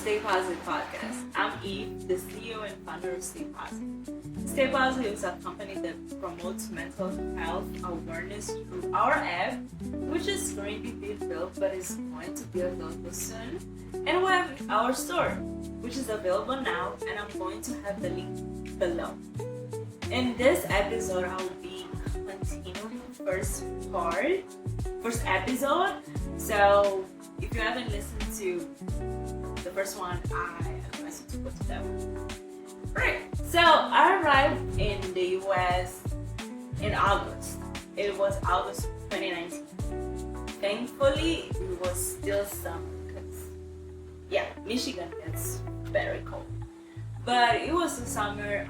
Stay Positive podcast. I'm Eve, the CEO and founder of Stay Positive. Stay Positive is a company that promotes mental health awareness through our app, which is currently being built but is going to be available soon. And we have our store, which is available now, and I'm going to have the link below. In this episode, I'll be continuing the first episode. So if you haven't listened to the first one, I advise you to go to that one. Right. So I arrived in the US in August. It was August 2019. Thankfully, it was still summer because, Michigan gets very cold. But it was the summer.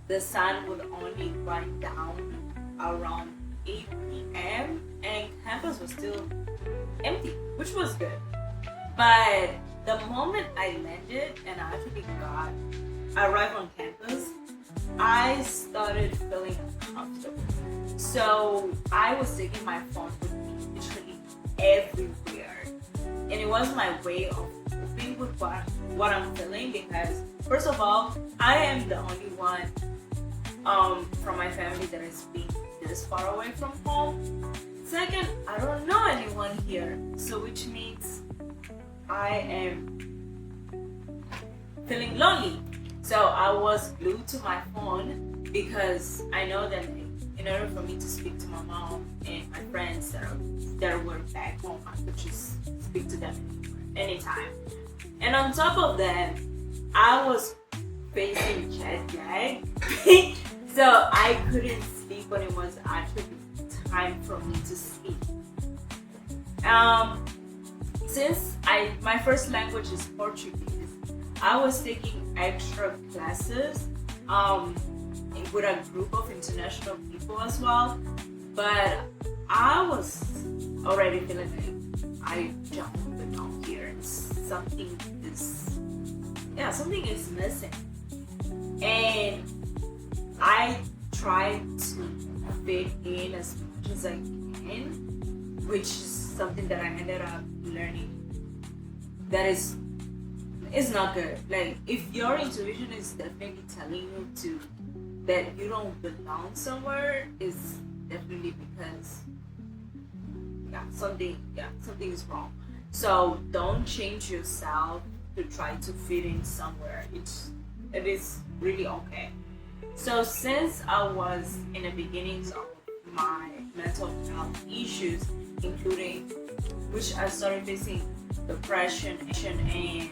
The sun would only grind down around 8 p.m. and campus was still empty, which was good. But the moment I landed and I actually arrived on campus, I started feeling uncomfortable. So I was taking my phone with me literally everywhere. And it was my way of coping with what I'm feeling because, first of all, I am the only one from my family that is being this far away from home. Second, I don't know anyone here, so which means I am feeling lonely. So I was glued to my phone because I know that in order for me to speak to my mom and my friends that were back home, I could just speak to them anytime. And on top of that, I was facing jet lag. So I couldn't sleep when it was actually time for me to sleep. Since my first language is Portuguese, I was taking extra classes with a group of international people as well. But I was already feeling like I don't belong here and something is missing. And I tried to fit in as much as I can, which is something that I ended up learning that is not good. Like, if your intuition is definitely telling you that you don't belong somewhere, is definitely because something is wrong. So don't change yourself to try to fit in somewhere. It is really okay. So since I was in the beginnings of my mental health issues, including which I started facing depression and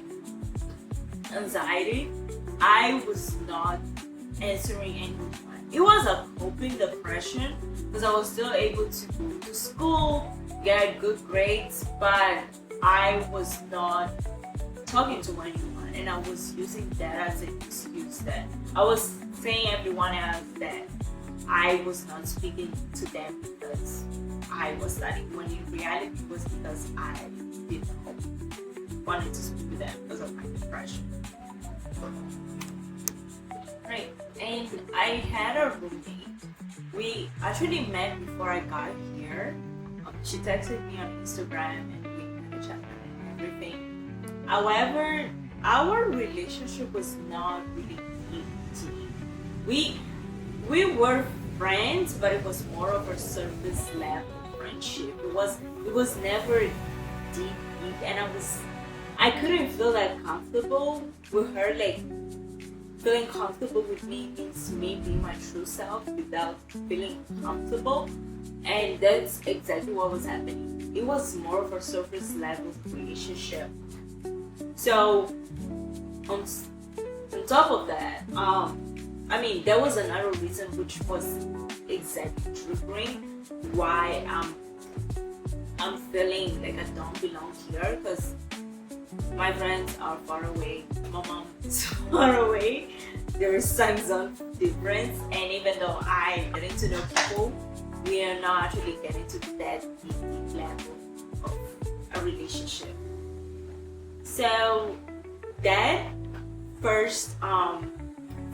anxiety, I was not answering anyone. It was a coping depression because I was still able to go to school, get good grades, but I was not talking to anyone, and I was using that as an excuse that I was saying everyone else that I was not speaking to them because I was studying, when in reality it was because I didn't wanted to speak to them because of my depression. Right, and I had a roommate. We actually met before I got here. She texted me on Instagram and we had a chat and everything. However, our relationship was not really deep. We were friends, but it was more of a surface level friendship. It was never deep, and I couldn't feel that comfortable with her. Like, feeling comfortable with me means me being my true self without feeling comfortable, and that's exactly what was happening. It was more of a surface level relationship. So on top of that, there was another reason which was exactly triggering why I'm feeling like I don't belong here, because my friends are far away, my mom is far away, there is time zone difference, and even though I getting to know people, we are not actually getting to that deep level of a relationship. So that first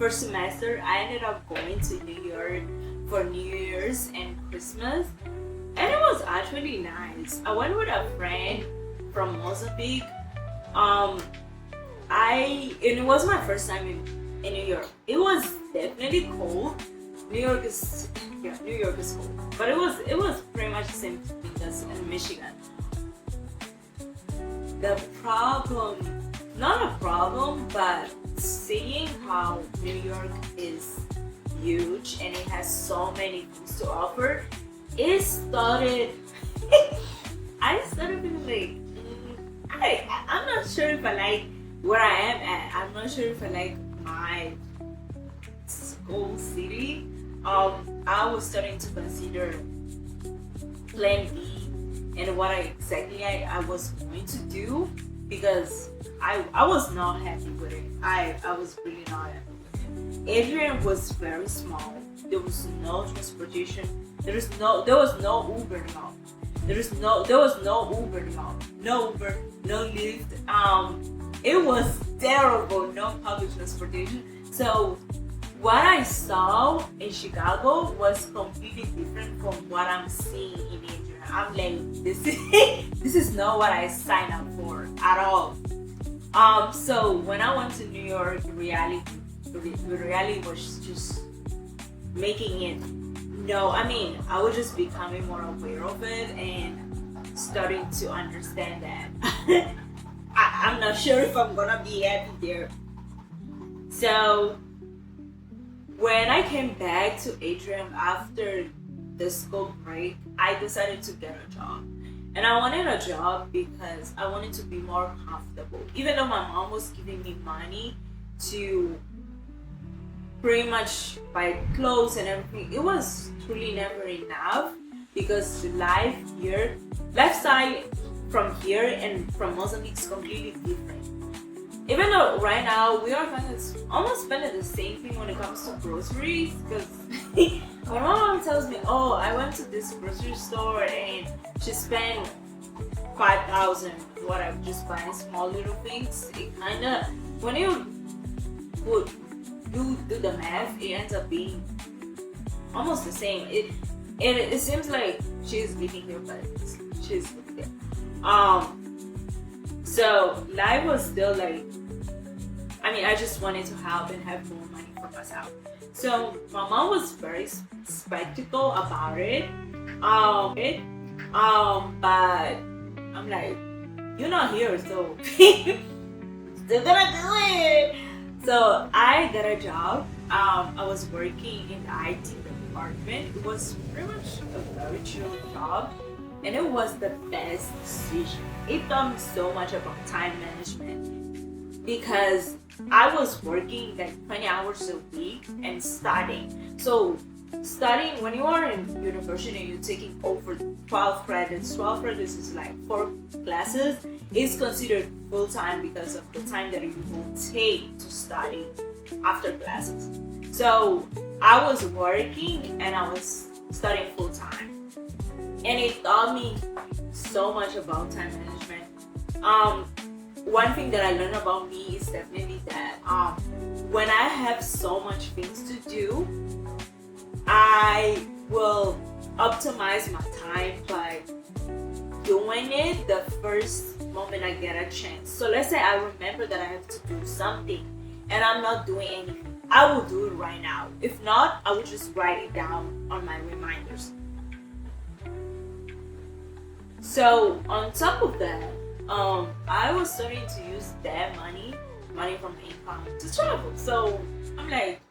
semester, I ended up going to New York for New Year's and Christmas, and it was actually nice. I went with a friend from Mozambique. and it was my first time in New York. It was definitely cold. New York is cold, but it was pretty much the same thing as in Michigan. The problem, not a problem, but seeing how New York is huge and it has so many things to offer, it started. I started feeling like I'm not sure if I like where I am at. I'm not sure if I like my school city. I was starting to consider plan B and what I was going to do, because I was not happy with it. I was really not happy with it. Adrian was very small. There was no transportation. There was no Uber, no. There was no Uber, no. No Uber, no Lyft. It was terrible. No public transportation. So what I saw in Chicago was completely different from what I'm seeing in Adrian. I'm like, this is not what I signed up for at all. So when I went to New York, reality was just making it. No, I mean, I was just becoming more aware of it and starting to understand that I'm not sure if I'm gonna be happy there. So when I came back to Adrian after the school break, I decided to get a job. And I wanted a job because I wanted to be more comfortable. Even though my mom was giving me money to pretty much buy clothes and everything, it was truly never enough, because lifestyle from here and from Mozambique is completely different. Even though right now we are almost spending the same thing when it comes to groceries, because when my mom tells me, oh, I went to this grocery store and she spent 5,000, whatever, just buying small little things, it kind of, when you would do the math, it ends up being almost the same. It seems like she's living here, but she's living there. So life was still like, I mean, I just wanted to help and have more money for myself. So my mom was very skeptical about it. But I'm like, you're not here, so still gonna do it. So I got a job. I was working in the IT department. It was pretty much a very chill job, and it was the best decision. It taught me so much about time management, because I was working like 20 hours a week and studying. So studying, when you are in university and you're taking over 12 credits, 12 credits is like 4 classes, is considered full-time because of the time that you will take to study after classes. So I was working and I was studying full-time, and it taught me so much about time management. One thing that I learned about me is definitely that when I have so much things to do, I will optimize my time by doing it the first moment I get a chance. So let's say I remember that I have to do something and I'm not doing anything, I will do it right now. If not, I will just write it down on my reminders. So on top of that, I was starting to use that money from income to travel. So I'm like,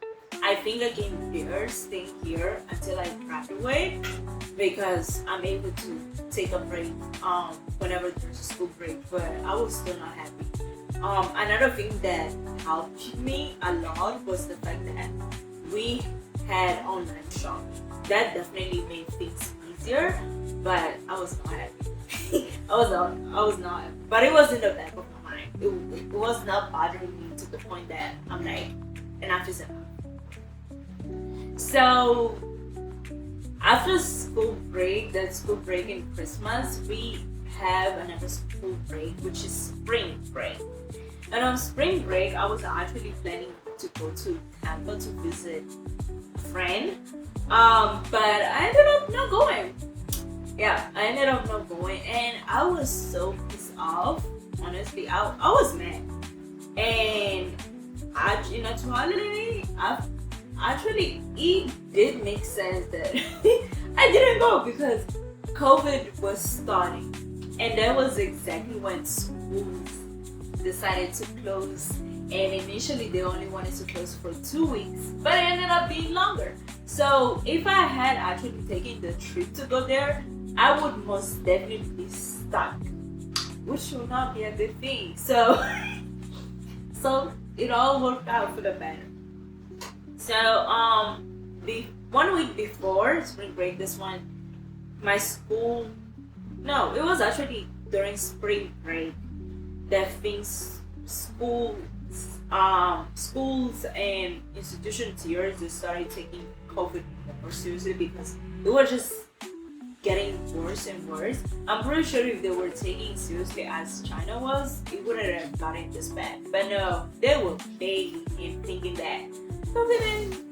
I think I can stay here until I graduate, because I'm able to take a break whenever there's a school break, but I was still not happy. Another thing that helped me a lot was the fact that we had online shopping. That definitely made things easier, but I was not happy. I was not happy. But it was in the back of my mind. It was not bothering me to the point that I'm like, enough is enough. So after school break, that school break in Christmas, we have another school break, which is spring break. And on spring break, I was actually planning to go to Tampa to visit a friend, but I ended up not going. I ended up not going, and I was so pissed off. Honestly, I was mad, And in actuality, actually, it did make sense that I didn't go because COVID was starting, and that was exactly when schools decided to close. And initially, they only wanted to close for 2 weeks, but it ended up being longer. So if I had actually taken the trip to go there, I would most definitely be stuck, which would not be a good thing. So, so it all worked out for the better. So the 1 week before spring break, this one, my school, no, it was actually during spring break that schools and institutions here just started taking COVID more seriously because it was just getting worse and worse. I'm pretty sure if they were taking it seriously as China was, it wouldn't have gotten this bad. But no, they were begging and thinking that COVID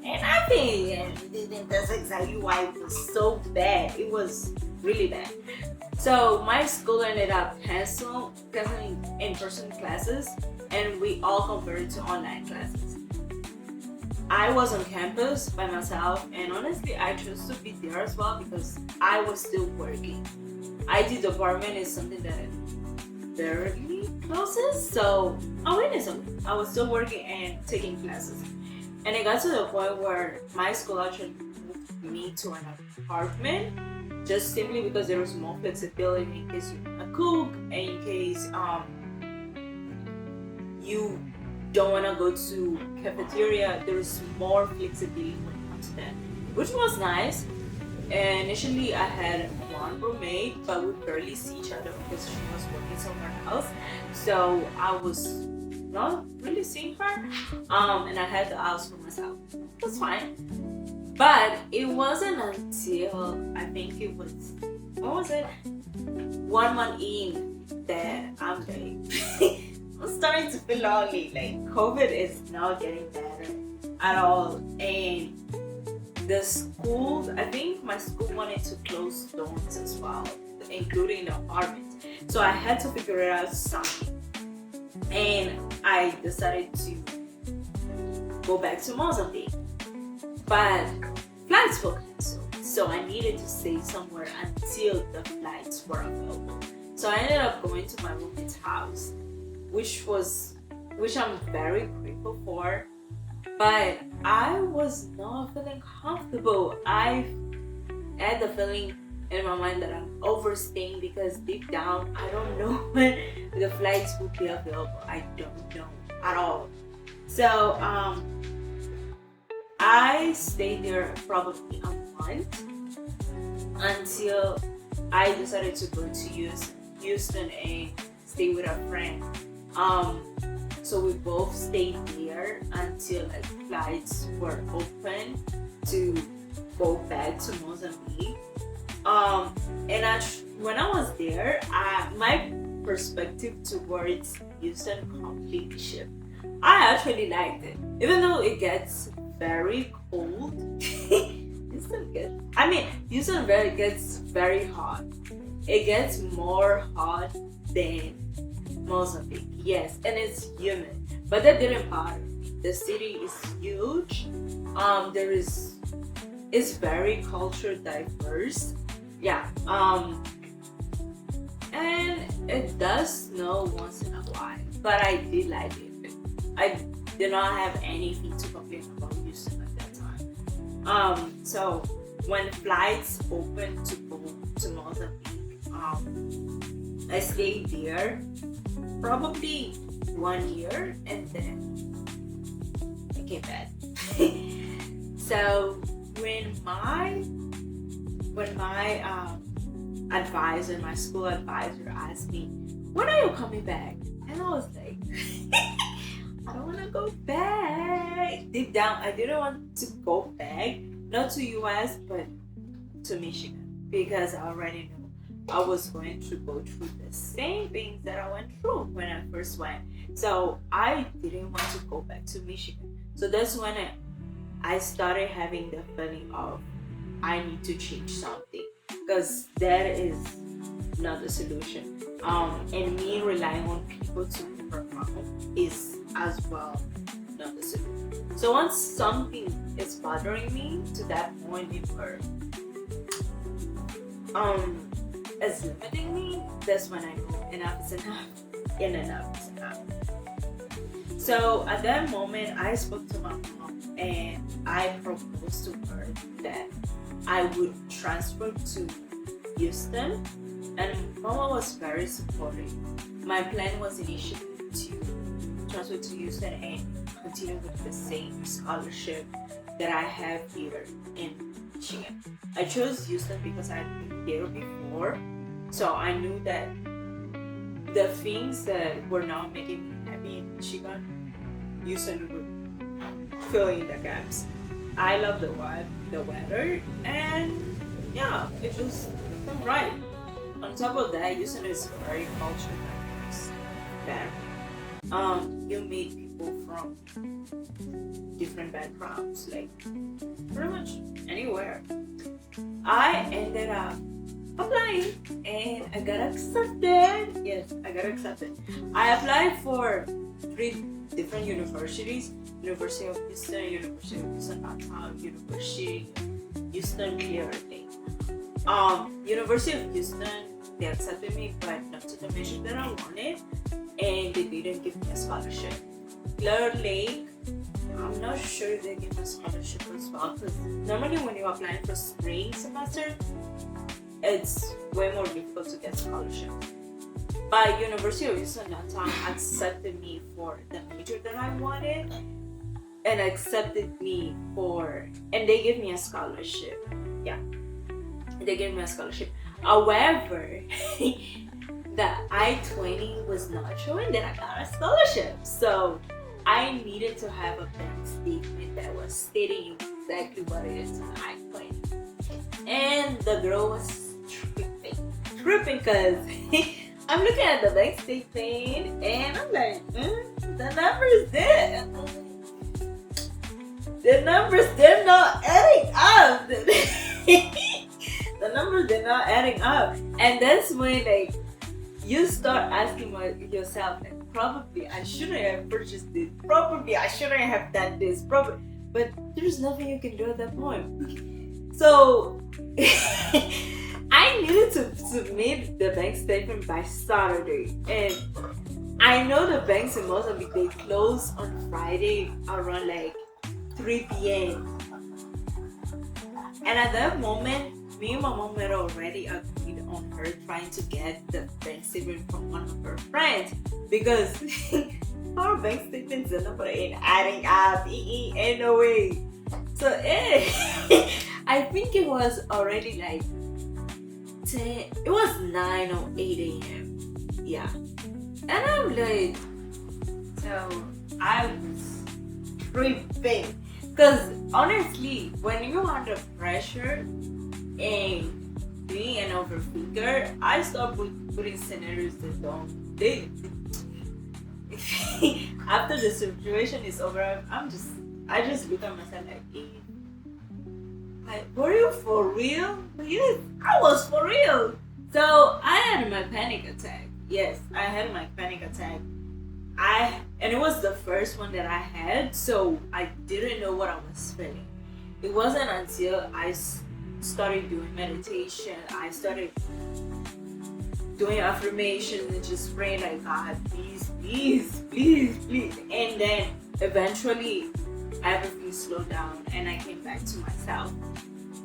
and I think that's exactly why it was so bad. It was really bad. So my school ended up canceling in-person classes, and we all converted to online classes. I was on campus by myself, and honestly, I chose to be there as well because I was still working. IT department is something that barely closes, so I was still working and taking classes. And it got to the point where my school actually moved me to an apartment, just simply because there was more flexibility in case you want to cook, and in case you don't want to go to cafeteria. There is more flexibility when it comes to that, which was nice. And initially I had one roommate, but we barely see each other because she was working somewhere else, so I was not really seeing her, and I had the house for myself. That's fine. But it wasn't until I think it was, what was it, 1 month in that I'm like I'm starting to feel lonely. Like COVID is not getting better at all, and the school, I think my school wanted to close dorms as well, including the apartment. So I had to figure it out something, and I decided to go back to Mozambique. But flights were canceled, so I needed to stay somewhere until the flights were available. So I ended up going to my roommate's house, which I'm very grateful for, but I was not feeling comfortable. I had the feeling in my mind that I'm overstaying because deep down I don't know when the flights will be available. I don't know at all. So I stayed there probably a month until I decided to go to Houston and stay with a friend. So we both stayed there until like flights were open to go back to Mozambique. And when I was there, my perspective towards Houston completely shifted. I actually liked it, even though it gets very cold. Houston gets very hot. It gets more hot than Mozambique, yes, and it's humid, but that didn't bother me. The city is huge. It's very culture diverse. Yeah. And it does snow once in a while, but I did like it. I did not have anything to complain about Houston at that time. So when flights opened to go to Mozambique, I stayed there probably 1 year, and then I came back. So when my advisor, my school advisor, asked me, "When are you coming back?" and I was like, I don't want to go back. Deep down, I didn't want to go back, not to US, but to Michigan, because I already knew I was going to go through the same things that I went through when I first went. So I didn't want to go back to Michigan. So that's when I started having the feeling of I need to change something, because that is not the solution. And me relying on people to move around is as well noticeable. So once something is bothering me to that point where is limiting me, that's when I know enough is enough and enough is enough. So at that moment, I spoke to my mom and I proposed to her that I would transfer to Houston, and Mama was very supportive. My plan was initially to transfer to Houston and continue with the same scholarship that I have here in Michigan. I chose Houston because I've been there before, so I knew that the things that were not making me happy in Michigan, Houston would fill in the gaps. I love the weather, and yeah, it was right. On top of that, Houston is very cultural diverse. That you meet people from different backgrounds, like pretty much anywhere. I ended up applying and I got accepted. Yes, I got accepted. I applied for 3 different universities: University of Houston, University of Houston Downtown, University of Houston Clear Lake. University of Houston, they accepted me, but not to the major that I wanted, and they didn't give me a scholarship. Clear Lake, I'm not sure if they give a scholarship as well, because normally when you're applying for spring semester, it's way more difficult to get scholarship. But University of Houston Downtown accepted me for the major that I wanted, and accepted me and they gave me a scholarship. Yeah, they gave me a scholarship. However, the I-20 was not showing that I got a scholarship, so I needed to have a bank statement that was stating exactly what it is on the I-20. And the girl was tripping because I'm looking at the bank statement and I'm like, the numbers there. The numbers, they're not adding up. The numbers, they're not adding up. And that's when like you start asking yourself, like, probably I shouldn't have purchased this. Probably I shouldn't have done this. Probably, but there's nothing you can do at that point. So I needed to submit the bank statement by Saturday, and I know the banks in Mozambique, they close on Friday around like 3 p.m. And at that moment, me and my mom had already agreed on her trying to get the bank statement from one of her friends, because our bank statements are not adding up. Ain't no way. So I think it was already like 10, it was 9 or 8 a.m. Yeah. And I'm like, so I was tripping. Because honestly, when you're under pressure and being an overthinker, I start putting scenarios that don't. After the situation is over, I just look at myself like, were you for real? Yes, I was for real. So I had my panic attack. Yes, I had my panic attack. And it was the first one that I had, so I didn't know what I was feeling. It wasn't until I started doing meditation, I started doing affirmations and just praying like, God, please, please, please, please. And then eventually everything slowed down and I came back to myself.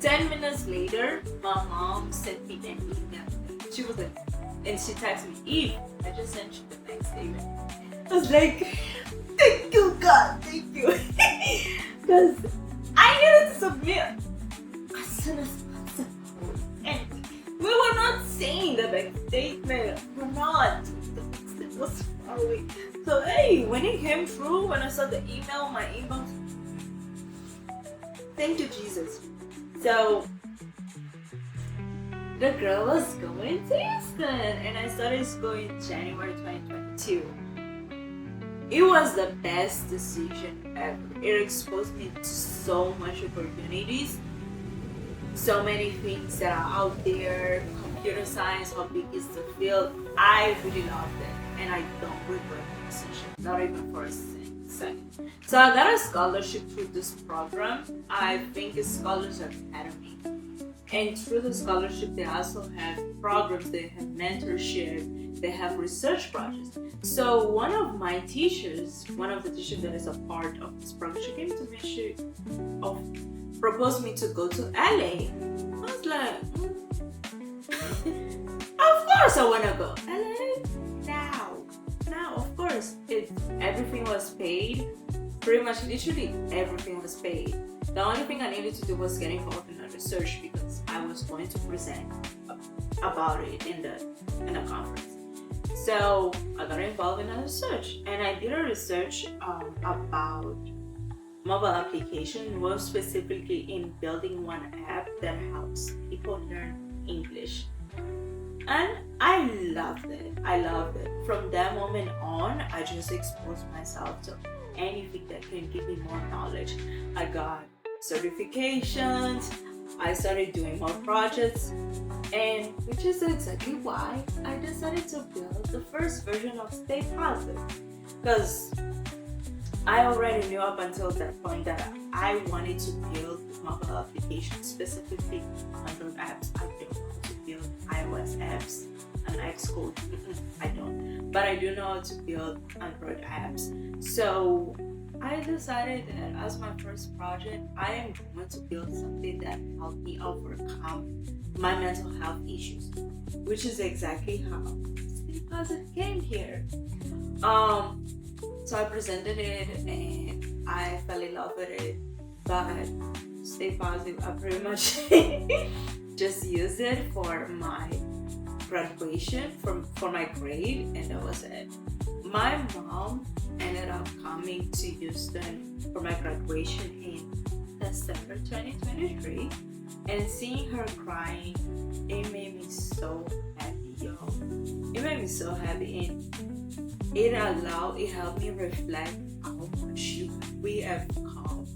10 minutes later, my mom sent me an email. She was like, and she texted me, Eve, I just sent you the bank statement. I was like, thank you, God, thank you. Because I needed to submit as soon as possible. And we were not saying the bank statement. We're not. The bank statement was far away. So, hey, when it came through, when I saw the email, my inbox, thank you, Jesus. So, the girl was going to Houston, and I started going January 2022. It was the best decision ever. It exposed me to so much opportunities, so many things that are out there. Computer science, how big is the field? I really loved it. and I don't regret the decision, not even for a second. So I got a scholarship through this program. I think it's Scholars Academy. And through the scholarship, they also have programs, they have mentorship, they have research projects. So one of the teachers that is a part of this program, she came to me, proposed me to go to LA. I was like, of course I want to go. LA? Now, of course. Everything was paid. Pretty much, literally everything was paid. The only thing I needed to do was get involved in a research because I was going to present about it in the conference. So I got involved in a research, and I did a research about mobile application, more specifically in building one app that helps people learn English. And I loved it. From that moment on, I just exposed myself to anything that can give me more knowledge. I got certifications, I started doing more projects, and which is exactly why I decided to build the first version of Stay Positive. Because I already knew up until that point that I wanted to build mobile applications, specifically Android apps. I don't know how to build iOS apps and Xcode. I don't. But I do know how to build Android apps. So I decided that as my first project, I am going to build something that helped me overcome my mental health issues, which is exactly how Stay Positive came here. So I presented it and I fell in love with it. But Stay Positive, I pretty much just used it for my graduation, for my grade, and that was it. My mom ended up coming to Houston for my graduation in December 2023, and seeing her crying, it made me so happy, yo. It made me so happy, and it helped me reflect how much we have come.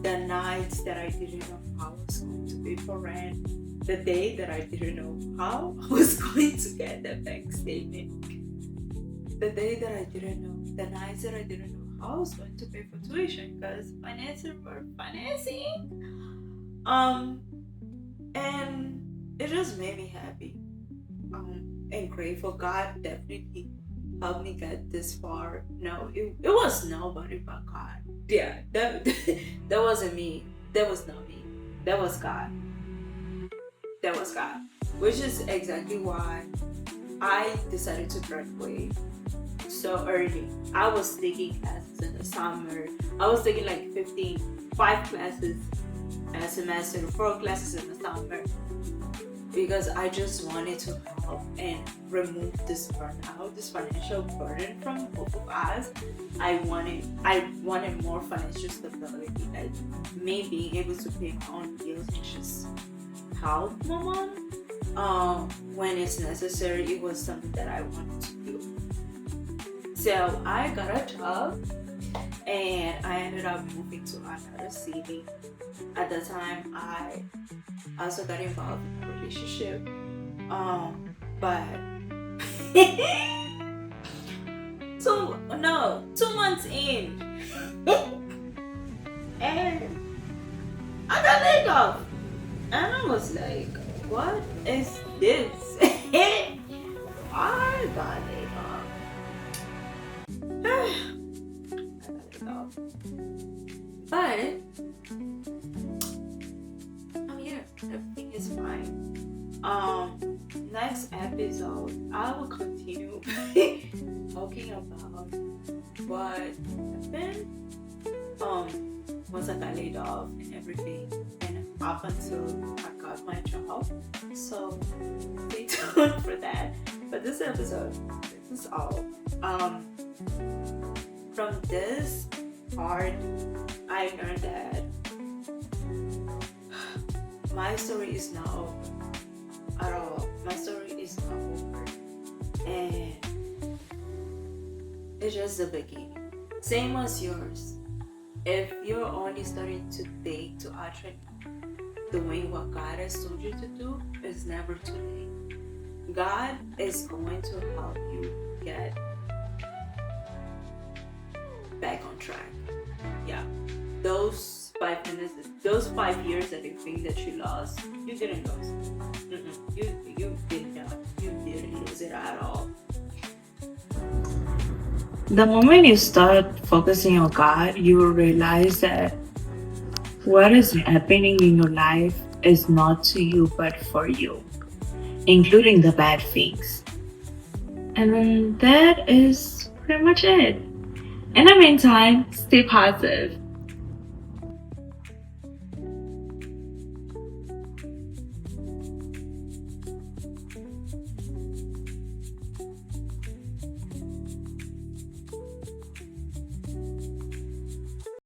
The nights that I didn't know how I was going to pay for rent, the day that I didn't know how I was going to get the bank statement, the day that I didn't know, the nights that I didn't know how I was going to pay for tuition because financing. And it just made me happy. And grateful. God definitely helped me get this far. No, it was nobody but God. Yeah, that wasn't me. That was not me. That was God. That was God. Which is exactly why I decided to graduate so early. I was taking classes in the summer. I was taking like 5 classes a semester, 4 classes in the summer, because I just wanted to help and remove this burnout, this financial burden from both of us. I wanted more financial stability, like me being able to pay my own bills and just help my mom when it's necessary. It was something that I wanted to do. So I got a job and I ended up moving to another city. At the time, I also got involved in a relationship. But 2 months in, and I got laid off. And I was like, what is this? I got laid off. But I'm here. Everything is fine. Next episode, I will continue talking about what happened once I got laid off and everything, and up until I got my job. So stay tuned for that. But this episode, this is all. From this part, I learned that my story is not over at all. My story is not over, and it's just the beginning. Same as yours. If you're only starting today to actually doing what God has told you to do, it's never too late. God is going to help you get back on track. Yeah. Those 5 minutes, those 5 years that you think that you lost, you didn't lose. You did not. You didn't lose it at all. The moment you start focusing on God, you will realize that what is happening in your life is not to you but for you, including the bad things. And that is pretty much it. In the meantime, stay positive.